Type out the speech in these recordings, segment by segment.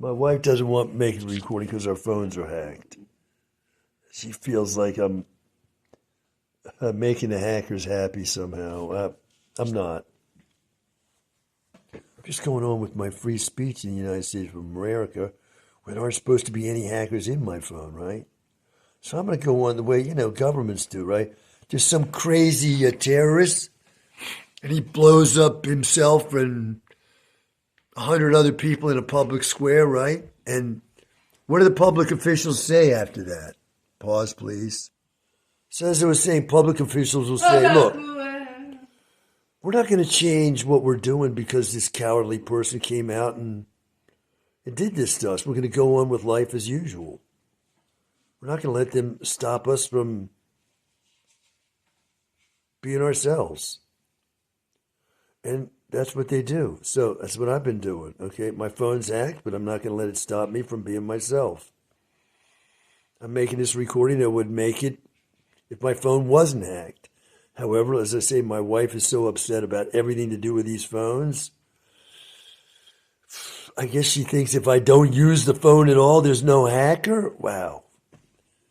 My wife doesn't want making a recording because our phones are hacked. She feels like I'm making the hackers happy somehow. I'm not. I'm just going on with my free speech in the United States of America, where there aren't supposed to be any hackers in my phone, right? So I'm going to go on the way, governments do, right? There's some crazy terrorist, and he blows up himself and 100 other people in a public square, right? And what do the public officials say after that? Pause, please. So as I was saying, public officials will say, look, we're not going to change what we're doing because this cowardly person came out and did this to us. We're going to go on with life as usual. We're not going to let them stop us from being ourselves. And that's what they do. So that's what I've been doing, okay? My phone's hacked, but I'm not going to let it stop me from being myself. I'm making this recording that would make it if my phone wasn't hacked. However, as I say, my wife is so upset about everything to do with these phones. I guess she thinks if I don't use the phone at all, there's no hacker? Wow.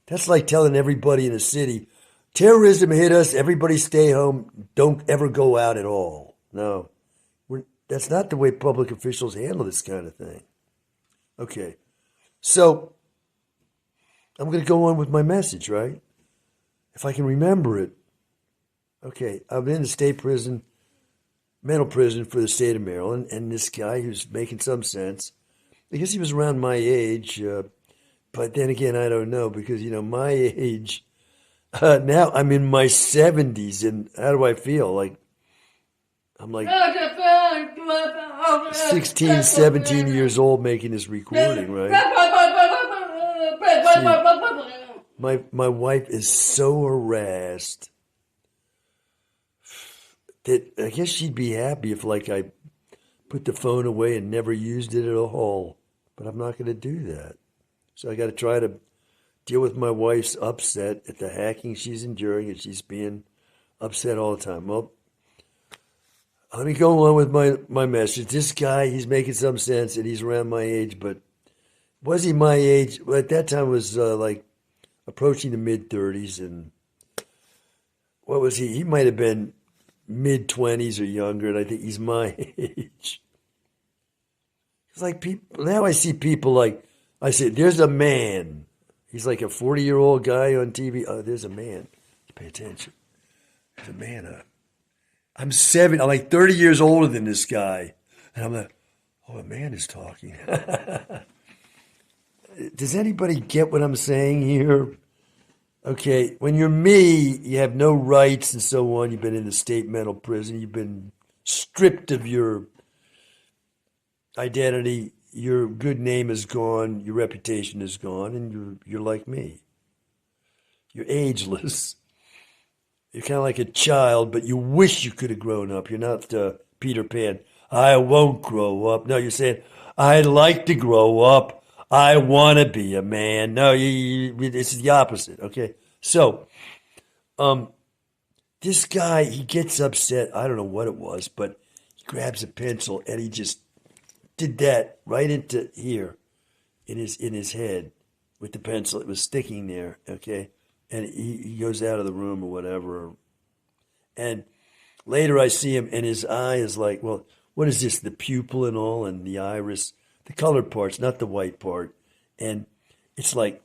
That's like telling everybody in a city, terrorism hit us, everybody stay home, don't ever go out at all. No, that's not the way public officials handle this kind of thing. Okay, so I'm going to go on with my message, right? If I can remember it. Okay, I'm in the state prison, mental prison for the state of Maryland, and this guy who's making some sense, I guess he was around my age, but then again, I don't know, because, my age, now I'm in my 70s, and how do I feel? Like, I'm like 16, 17 years old making this recording, right? See, my wife is so harassed that I guess she'd be happy if, like, I put the phone away and never used it at all. But I'm not going to do that. So I got to try to deal with my wife's upset at the hacking she's enduring, and she's being upset all the time. Well, let me go on with my message. This guy, he's making some sense, and he's around my age, but was he my age? Well, at that time was like approaching the mid-30s, and what was he? He might have been mid-20s or younger, and I think he's my age. It's like people, now I see people like, I say, there's a man. He's like a 40-year-old guy on TV. Oh, there's a man. Pay attention. There's a man. I'm like 30 years older than this guy. And I'm like, oh, a man is talking. Does anybody get what I'm saying here? Okay, when you're me, you have no rights and so on. You've been in the state mental prison. You've been stripped of your identity. Your good name is gone. Your reputation is gone, and you're like me. You're ageless. You're kind of like a child, but you wish you could have grown up. You're not Peter Pan. I won't grow up. No, you're saying, I'd like to grow up. I want to be a man. No, this is the opposite, okay? So, this guy, he gets upset. I don't know what it was, but he grabs a pencil and he just did that right into here in his head with the pencil. It was sticking there, okay? And he goes out of the room or whatever. And later I see him, and his eye is like, well, what is this, the pupil and all, and the iris? The colored parts, not the white part. And it's like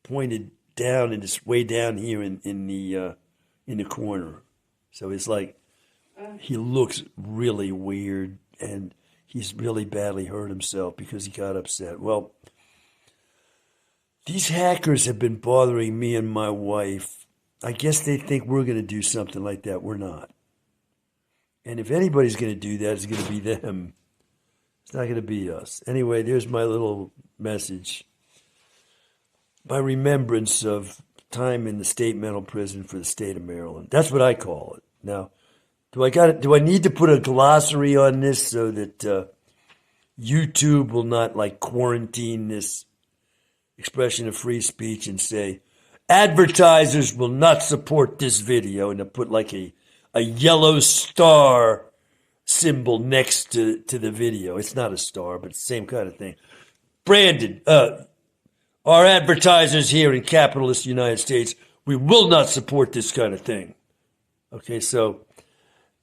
pointed down, and it's way down here in the corner. So it's like he looks really weird, and he's really badly hurt himself because he got upset. Well, these hackers have been bothering me and my wife. I guess they think we're going to do something like that. We're not. And if anybody's going to do that, it's going to be them. It's not going to be us. Anyway, there's my little message. My remembrance of time in the state mental prison for the state of Maryland. That's what I call it. Now, do I need to put a glossary on this so that YouTube will not like quarantine this expression of free speech and say, advertisers will not support this video, and to put like a yellow star symbol next to the video. It's not a star, but it's the same kind of thing. Brandon, our advertisers here in capitalist United States, we will not support this kind of thing. Okay, so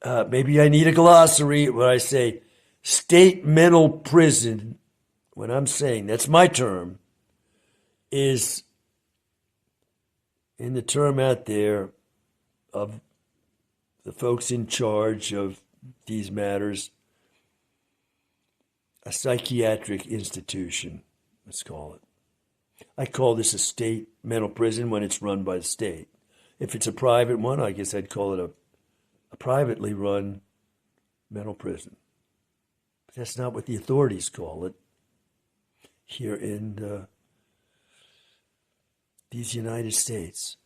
maybe I need a glossary where I say state mental prison, when I'm saying that's my term, is in the term out there of the folks in charge of these matters, a psychiatric institution, let's call it. I call this a state mental prison when it's run by the state. If it's a private one, I guess I'd call it a privately run mental prison. But that's not what the authorities call it here in these United States.